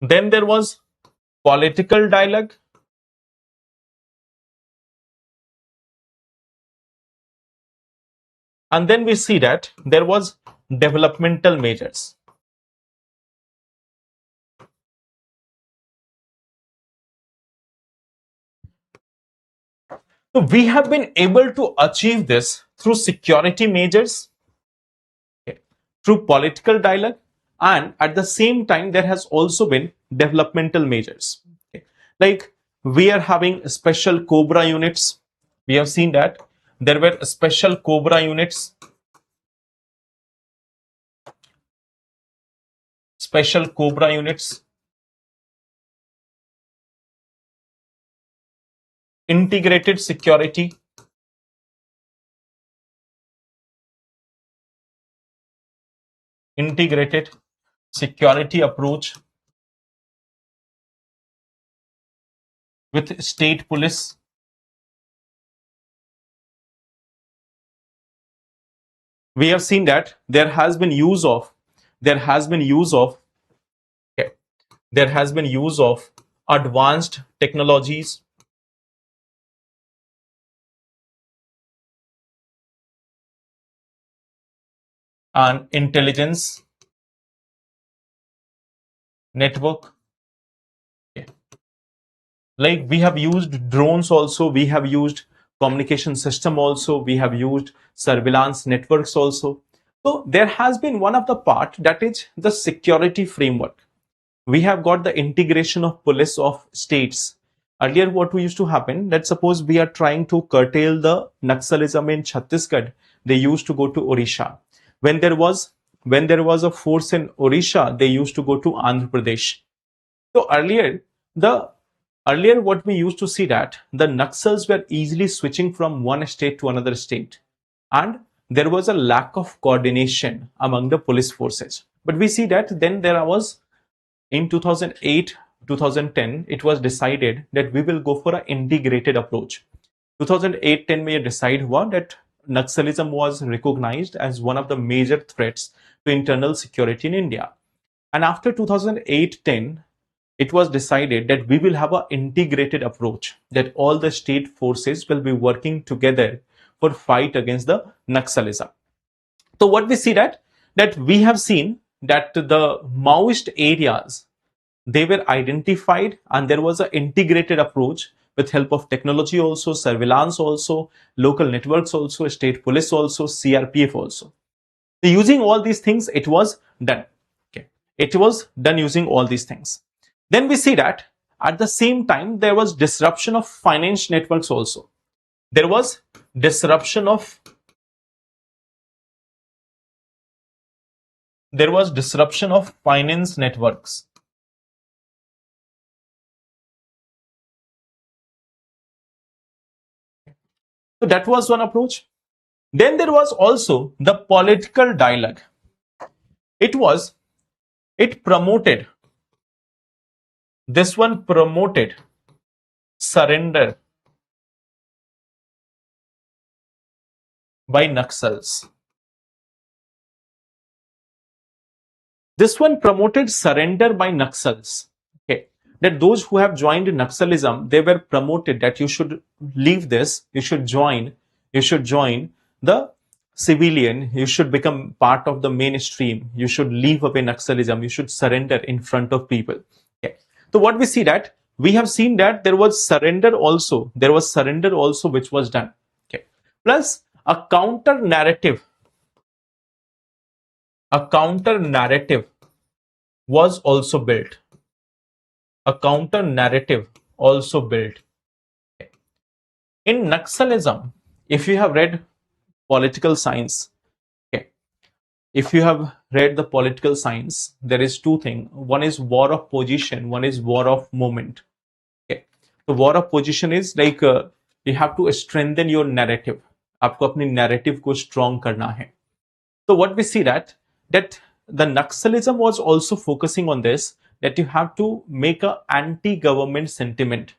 Then there was political dialogue. And then we see that there was developmental measures. So we have been able to achieve this through security measures, okay, through political dialogue, and at the same time there has also been developmental measures. Okay. Like we are having special Cobra units. We have seen that there were special Cobra units. Special Cobra units. Integrated security. Integrated security approach with state police. We have seen that there has been use of advanced technologies, and intelligence network. Okay. Like we have used drones also, we have used communication system also, we have used surveillance networks also. So there has been one of the part, that is the security framework. We have got the integration of police of states. Earlier what used to happen, let's suppose we are trying to curtail the Naxalism in Chhattisgarh, they used to go to Odisha. When there was a force in Odisha, they used to go to Andhra Pradesh. So earlier what we used to see, that the Naxals were easily switching from one state to another state, and there was a lack of coordination among the police forces. But we see that then there was, in 2008 2010, it was decided that we will go for an integrated approach. 2008-10 में decide हुआ that Naxalism was recognized as one of the major threats to internal security in India. And after 2008-10, it was decided that we will have an integrated approach, that all the state forces will be working together for fight against the Naxalism. So what we see that we have seen that the Maoist areas, they were identified, and there was an integrated approach with help of technology also, surveillance also, local networks also, state police also, CRPF also. So using all these things, it was done. Okay, it was done using all these things. Then we see that at the same time there was disruption of finance networks also. There was disruption of finance networks. So that was one approach. Then there was also the political dialogue. It promoted, this one promoted surrender by Naxals. This one promoted surrender by Naxals. Okay. That those who have joined Naxalism, they were promoted that you should leave this, you should join the civilian, you should become part of the mainstream, you should leave away Naxalism, you should surrender in front of people. Okay. So what we see that, we have seen that there was surrender also which was done. Okay. Plus a counter narrative was also built. A counter narrative also built. In Naxalism, if you have read political science, okay, if you have read the political science, there is two things. One is war of position, one is war of moment. Okay. The war of position is like you have to strengthen your narrative. आपको अपनी narrative को strong करना है. So what we see that the Naxalism was also focusing on this, that you have to make a anti-government sentiment.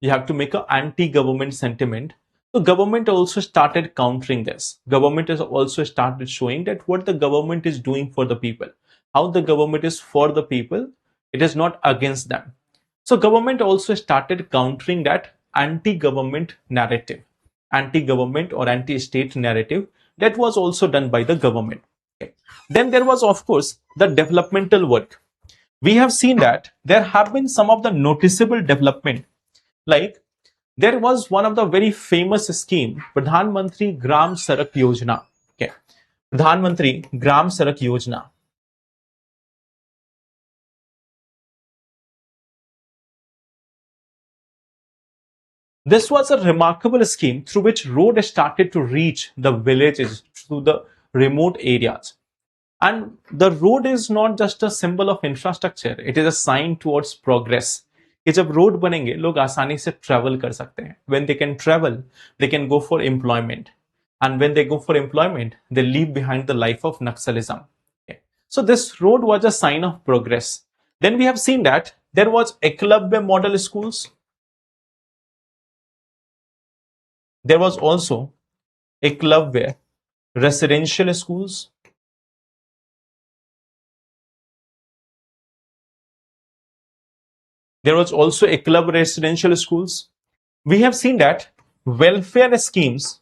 You have to make an anti-government sentiment. So government also started countering this. Government has also started showing that what the government is doing for the people, how the government is for the people, it is not against them. So government also started countering that anti-government narrative, anti-government or anti-state narrative that was also done by the government. Okay. Then there was, of course, the developmental work. We have seen that there have been some of the noticeable development. Like there was one of the very famous scheme, Pradhan Mantri Gram Sadak Yojana. Okay. Pradhan Mantri Gram Sadak Yojana. This was a remarkable scheme through which road started to reach the villages, through the remote areas. And the road is not just a symbol of infrastructure, it is a sign towards progress. कि जब road बनेंगे लोग आसानी से travel कर सकते हैं. When they can travel, they can go for employment. And when they go for employment, they leave behind the life of Naxalism. Okay. So this road was a sign of progress. Then we have seen that there was Eklavya model schools. There was also Eklavya residential schools. There was also Eklavya residential schools. We have seen that welfare schemes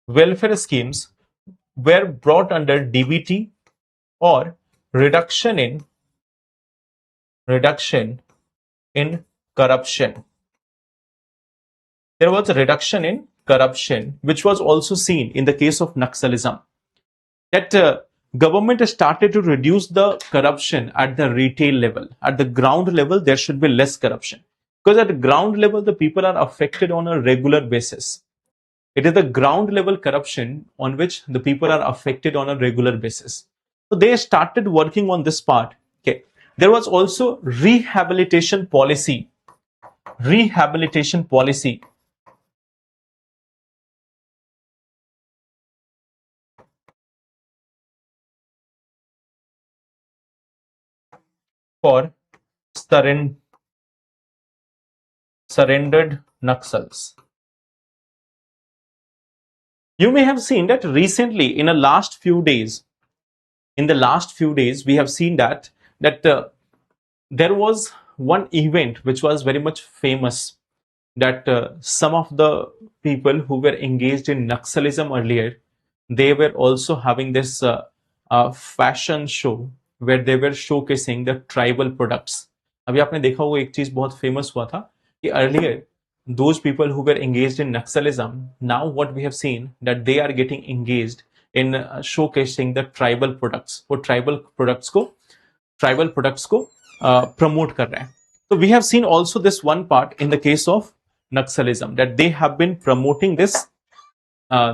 were brought under DBT or reduction in corruption. There was a reduction in corruption, which was also seen in the case of Naxalism. That government started to reduce the corruption at the retail level. At the ground level, there should be less corruption. Because at the ground level, the people are affected on a regular basis. It is the ground level corruption on which the people are affected on a regular basis. So they started working on this part. Okay. There was also rehabilitation policy. Rehabilitation policy. For surrendered Naxals. You may have seen that recently in the last few days, we have seen that there was one event which was very much famous, that some of the people who were engaged in Naxalism earlier, they were also having this fashion show where they were showcasing the tribal products. अभी आपने देखा होगा एक चीज बहुत famous हुआ था कि earlier those people who were engaged in Naxalism, now what we have seen that they are getting engaged in showcasing the tribal products. वो tribal products को promote कर रहे हैं. So we have seen also this one part in the case of Naxalism, that they have been promoting this.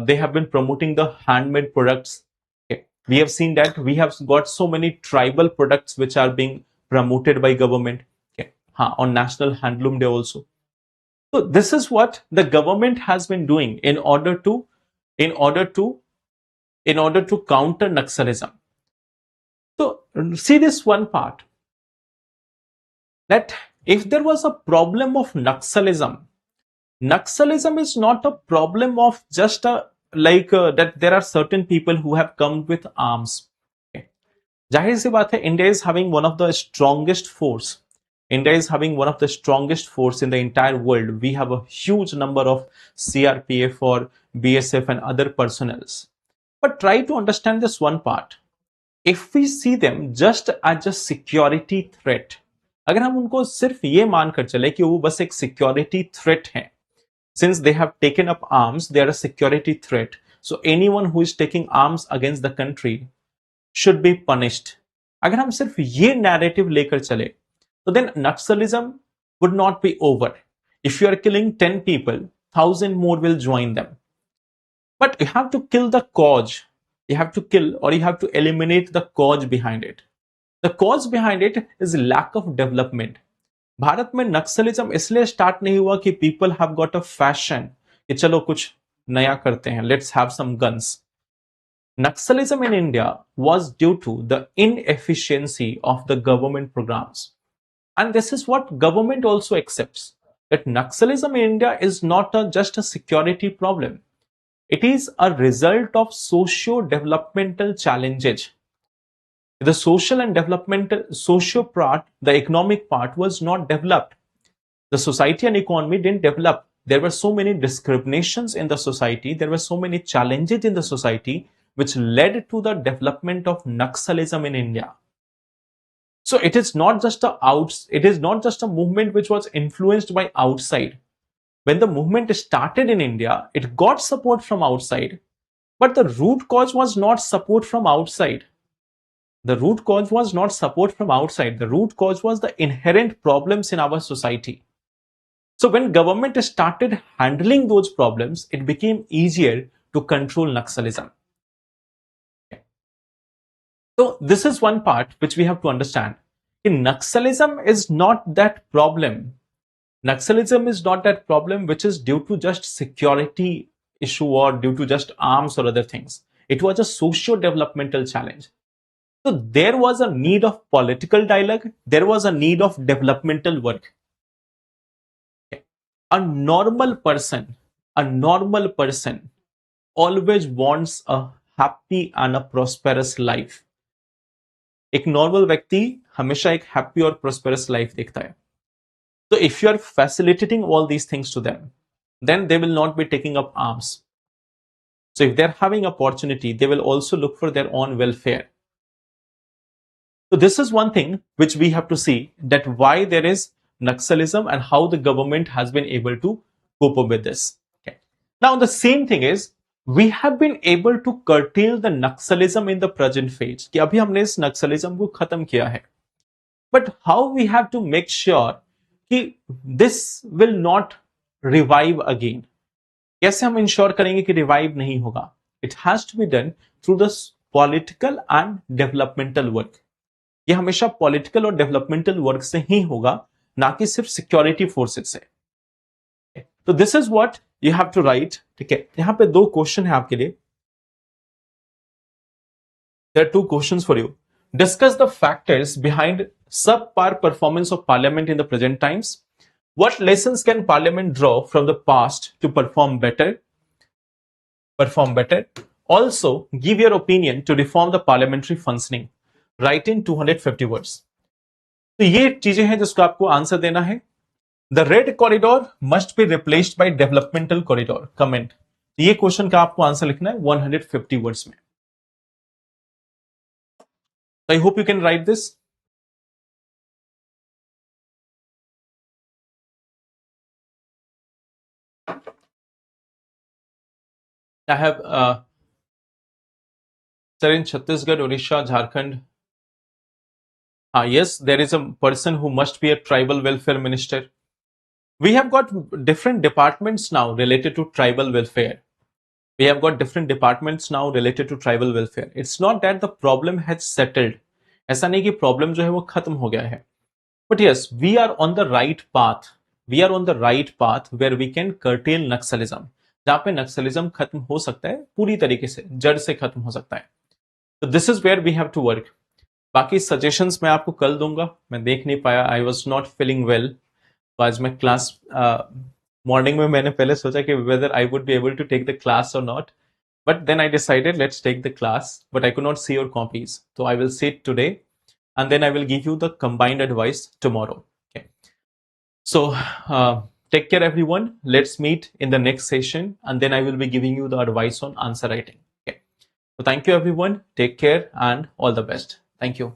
They have been promoting the handmade products. Okay. We have seen that we have got so many tribal products which are being promoted by government. Okay. On National Handloom Day also. So this is what the government has been doing in order to in order to in order to counter Naxalism. So see this one part, that if there was a problem of Naxalism, Naxalism is not a problem of just a that there are certain people who have come with arms. Okay. जाहिर सी बात है, India is having one of the strongest force. India is having one of the strongest force in the entire world. We have a huge number of CRPF or BSF and other personnels. But try to understand this one part. If we see them just as a security threat, अगर हम उनको सिर्फ ये मानकर चले कि वो बस एक security threat है, since they have taken up arms, they are a security threat. So anyone who is taking arms against the country should be punished. अगर हम सिर्फ ये narrative लेकर चले, so then Naxalism would not be over. If you are killing 10 people, 1,000 more will join them. But you have to kill the cause. You have to kill, or you have to eliminate the cause behind it. The cause behind it is lack of development. Bharat में नक्सलिज्म इसलिए start नहीं हुआ कि people have got a fashion कि चलो कुछ नया करते हैं, let's have some guns. Naxalism in India was due to the inefficiency of the government programs. And this is what government also accepts, that Naxalism in India is not just a security problem. It is a result of socio-developmental challenges. The social and developmental, socio part, the economic part was not developed. The society and economy didn't develop. There were so many discriminations in the society. There were so many challenges in the society which led to the development of Naxalism in India. So it is not just a movement which was influenced by outside. When the movement started in India, it got support from outside, but the root cause was not support from outside. The root cause was not support from outside. The root cause was the inherent problems in our society. So when government started handling those problems, it became easier to control Naxalism. So this is one part which we have to understand. Naxalism is not that problem. Naxalism is not that problem which is due to just security issue or due to just arms or other things. It was a socio-developmental challenge. So there was a need of political dialogue. There was a need of developmental work. A normal person always wants a happy and a prosperous life. एक normal व्यक्ति हमेशा एक happy और prosperous life देखता है. So if you are facilitating all these things to them, then they will not be taking up arms. So if they're having opportunity, they will also look for their own welfare. So this is one thing which we have to see, that why there is Naxalism and how the government has been able to cope up with this. Okay. Now the same thing is, we have been able to curtail the Naxalism in the present phase. कि अभी हमने इस Naxalism को खत्म किया है. But how we have to make sure कि this will not revive again? कैसे हम इंश्योर करेंगे कि रिवाइव नहीं होगा? It has to be done through the political and developmental work. ये हमेशा पॉलिटिकल और डेवलपमेंटल वर्क से ही होगा, ना कि सिर्फ सिक्योरिटी फोर्सेस से. तो this is what you have to write. ठीक है, यहां पे दो क्वेश्चन है आपके लिए. There are two questions for you. Discuss the factors behind subpar performance of parliament in the present times. What lessons can parliament draw from the past to perform better? Also, give your opinion to reform the parliamentary functioning. Write in 250 words. तो ये चीजें हैं जिसको आपको answer देना है. The red corridor must be replaced by developmental corridor. Comment. ये question का आपको आंसर लिखना है 150 वर्ड्स में. I hope you can write this. I have sir, in Chhattisgarh, Odisha, Jharkhand. Yes, there is a person who must be a tribal welfare minister. We have got different departments now related to tribal welfare. It's not that the problem has settled. ऐसा नहीं कि problem जो है वो खत्म हो गया है. But yes, we are on the right path. We are on the right path where we can curtail naxalism, जहां पे नक्सलिज्म खत्म हो सकता है पूरी तरीके से, जड़ से खत्म हो सकता है. तो this is where we have to work. बाकी सजेशंस मैं आपको कल दूंगा. मैं देख नहीं पाया, I was not feeling well. तो आज मैं क्लास मॉर्निंग में मैंने पहले सोचा कि whether I would be able to take the class और not, but then I decided let's take the class, but I could not see your copies, so I will sit today and then I will give you the combined advice tomorrow. Okay, so take care everyone. Let's meet in the next session and then I will be giving you the advice on answer writing. Okay, so thank you everyone, take care and all the best. Thank you.